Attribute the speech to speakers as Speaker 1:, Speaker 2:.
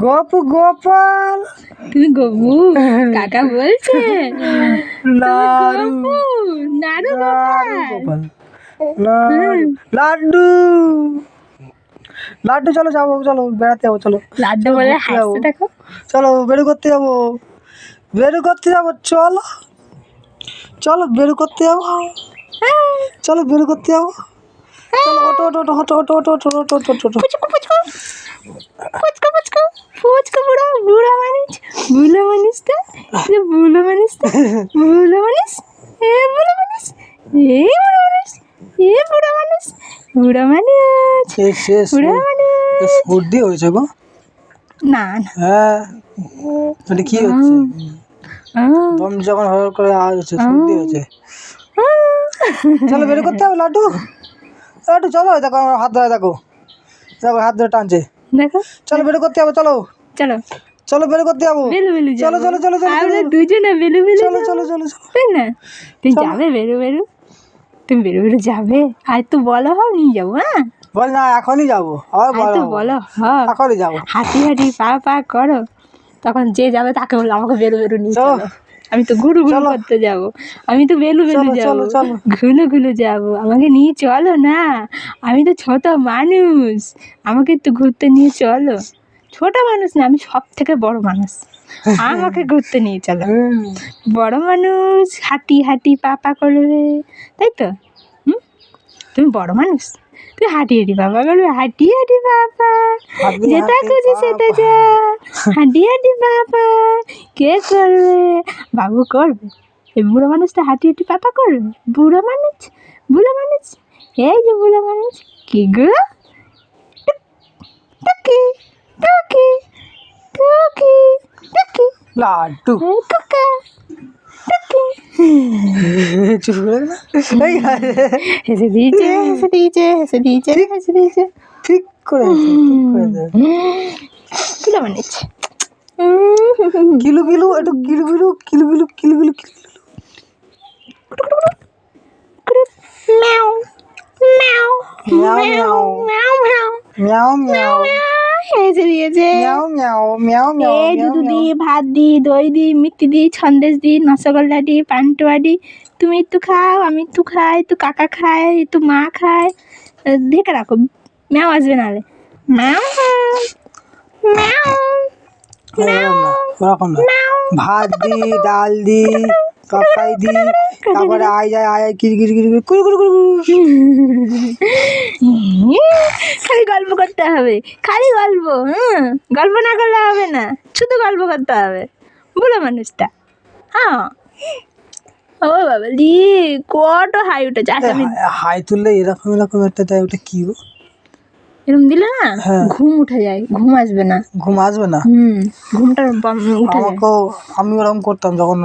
Speaker 1: গপু গোপাল,
Speaker 2: তুমি গপু কাকা বলছে?
Speaker 1: নাড়ু
Speaker 2: নাড়ু
Speaker 1: গোপাল, লাড্ডু লাড্ডু, চলো যাবো, চলো বেড়াতে যাবো, চলো
Speaker 2: লাড্ডু বলে হাসতে দেখো।
Speaker 1: চলো বেরু করতে যাবো, বেরু করতে যাবো, চলো চলো বেরু করতে যাবো, চলো বেরু করতে যাবো, চলো ওটো ওটো ওটো ওটো ওটো ওটো ওটো ওটো ওটো ওটো।
Speaker 2: ফুচকা বুড়া মানুষ, বুড়ো মানুষটা, বুড়ো মানুষটা, বুড়ো মানুষ, এ বুড়ো মানুষ, এ বুড়ো মানুষ, এ বুড়ো মানুষ, বুড়ো মানুষ, বুড়ো মানুষ।
Speaker 1: সর্দি হয়েছে গো?
Speaker 2: না না,
Speaker 1: হ্যাঁ, এটা কি হচ্ছে? দম যখন হওয়ার করে আওয়াজ হচ্ছে, সর্দি হয়েছে। চলো বের করতে হবে লাড্ডু, লাড্ডু চলো, দেখো আমার হাত ধরে, দেখো দেখো হাত ধরে টানছে,
Speaker 2: দেখো
Speaker 1: চলো বের করতে হবে, চলো
Speaker 2: চলো
Speaker 1: চলো বের করতে যাবো,
Speaker 2: বেলু বেলু
Speaker 1: চলো চলো চলো চলো
Speaker 2: আমরা দুজনে বেলু বেলু
Speaker 1: চলো চলো চলো চলো।
Speaker 2: তাই না? তুমি যাবে বেলু বেলু? তুমি বেলু বেলু যাবে? আর তো বলো হও নিয়ে যাবো। হ্যাঁ
Speaker 1: বল না, এখনই যাবো,
Speaker 2: আর তো বলো হও,
Speaker 1: এখনই যাবো।
Speaker 2: হাঁটি হাঁটি পা পা করো, তখন যে যাবে তাকে বললো আমাকে বেলু বেলু নিয়ে
Speaker 1: চলো।
Speaker 2: চলো। আমি তো ঘুরু ঘুরু করতে যাবো, আমি তো বেলু বেলু যাবো, ঘুলু ঘুলু যাবো, আমাকে নিয়ে চলো না, আমি তো ছোট মানুষ, আমাকে একটু ঘুরতে নিয়ে চলো। ছোট মানুষ না, আমি সব থেকে বড় মানুষ, আমাকে ঘুরতে নিয়ে চলো। বড় মানুষ হাঁটি হাঁটি পা পা করবে, তাই তো? তুমি বড় মানুষ, তুই হাঁটি হাঁটি বাবা করবে, হাঁটি হাঁটি বাবা, যেটা খুঁজি সেটা যা, হাঁটি হাঁটি বাবা, কে করবে? বাবু করবে। এই বুড়ো মানুষটা হাঁটি হাঁটি পাপা করবে? বুড়ো মানুষ, বুড়ো মানুষ, এই যে বুড়ো মানুষ, কি গো? টুকি টুকি টুকি টুকি
Speaker 1: লাড্ডু
Speaker 2: টুকা টুকি।
Speaker 1: চুপ করে না,
Speaker 2: হেসে দিয়েছে, হেসে দিয়েছে, হেসে দিয়েছে, হেসে দিয়েছে,
Speaker 1: ঠিক করে
Speaker 2: বুড়ো মানুষ।
Speaker 1: কিলু কিলু, একটু কিলু কিলু কিলু কিলু কিলু কিলু কিলু।
Speaker 2: ম্যাও ম্যাও
Speaker 1: মিয়াও মিয়াও
Speaker 2: ম্যাও ম্যাও
Speaker 1: মিয়াও মিয়াও
Speaker 2: হেসে দিয়েছে।
Speaker 1: মিয়াও মিয়াও মিয়াও মিয়াও
Speaker 2: এই দুধ দি, ভাত দি, দই দি, মিষ্টি দি, সন্দেশ দি, রসগোল্লা দি, পান্তুয়া দি, তুমি একটু খাও, আমি একটু খাই, একটু কাকা খায়, একটু মা খায়, ঢেকে রাখো, ম্যাও আসবে নাহলে। ম্যাও ম্যাও
Speaker 1: ওরকম না, ভাত দি, ডাল দি, তরকারি দি, তারপরে আয় যায় আয় কিরি কিরি কিরি কুড়ু কুড়ু কুড়ু।
Speaker 2: খালি গল্প করতে হবে, খালি গল্প। গল্প না করলে হবে না, শুধু গল্প করতে হবে। বুড়ো মানুষটা, হ্যাঁ। ও বাবা দি, কত হাই উঠেছে। আচ্ছা আমি
Speaker 1: হাই তুললে এরকম এরকম একটা দেয়, ওটা কি গো?
Speaker 2: এরকম দিলে না ঘুম উঠে যায়, ঘুম আসবে না,
Speaker 1: ঘুম আসবে না?
Speaker 2: ঘুমটা উঠে যায়।
Speaker 1: আমি ওরকম করতাম যখন